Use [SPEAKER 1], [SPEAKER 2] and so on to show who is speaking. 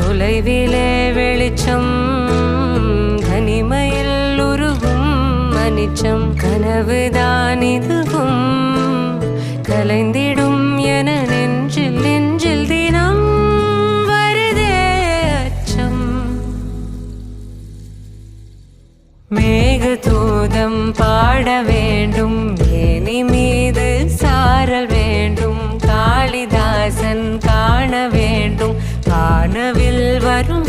[SPEAKER 1] தொலைவிலே வெளிச்சம் தனிமையில் உருகும் மனிச்சம் கனவுதான் இதுவும் கலைந்திடும் என நெஞ்சில் நெஞ்சில் தினம் வருதே அச்சம். மேகதூதம் பாட வேண்டும் ஏனி மீது சாரல் வேண்டும் காளிதாசன் காண வேண்டும் வானவில் வரும்